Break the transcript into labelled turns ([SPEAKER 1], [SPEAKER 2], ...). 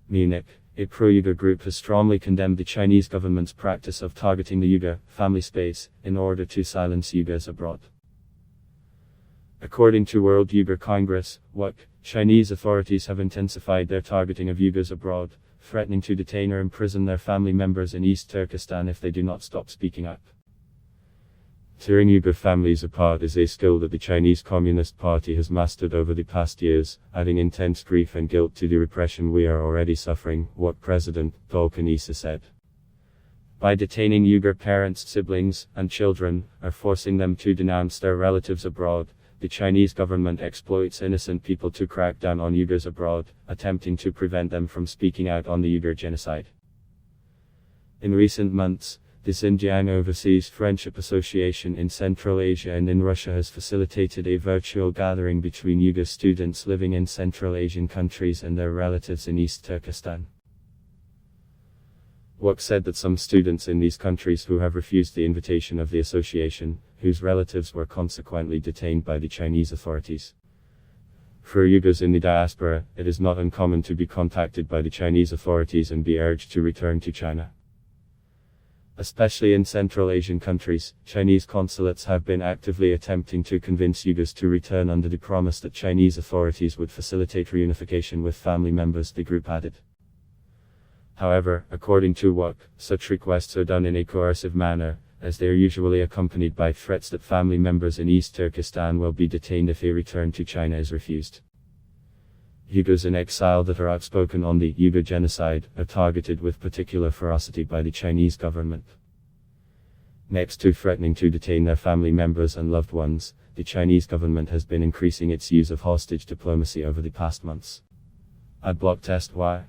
[SPEAKER 1] MUNICH, a pro-Uyghur group has strongly condemned the Chinese government's practice of targeting the Uyghur family space in order to silence Uyghurs abroad. According to World Uyghur Congress, WUC, Chinese authorities have intensified their targeting of Uyghurs abroad, threatening to detain or imprison their family members in East Turkestan if they do not stop speaking up. Tearing Uyghur families apart is a skill that the Chinese Communist Party has mastered over the past years, adding intense grief and guilt to the repression we are already suffering, what President Dolkan Issa said. By detaining Uyghur parents, siblings, and children, or forcing them to denounce their relatives abroad, the Chinese government exploits innocent people to crack down on Uyghurs abroad, attempting to prevent them from speaking out on the Uyghur genocide. In recent months, the Xinjiang Overseas Friendship Association in Central Asia and in Russia has facilitated a virtual gathering between Uyghur students living in Central Asian countries and their relatives in East Turkestan. WUC said that some students in these countries who have refused the invitation of the association, whose relatives were consequently detained by the Chinese authorities. For Uyghurs in the diaspora, it is not uncommon to be contacted by the Chinese authorities and be urged to return to China. Especially in Central Asian countries, Chinese consulates have been actively attempting to convince Uyghurs to return under the promise that Chinese authorities would facilitate reunification with family members, the group added. However, according to WUC, such requests are done in a coercive manner, as they are usually accompanied by threats that family members in East Turkestan will be detained if a return to China is refused. Uyghurs in exile that are outspoken on the Uyghur genocide are targeted with particular ferocity by the Chinese government. Next to threatening to detain their family members and loved ones, the Chinese government has been increasing its use of hostage diplomacy over the past months. Adblock test. Why?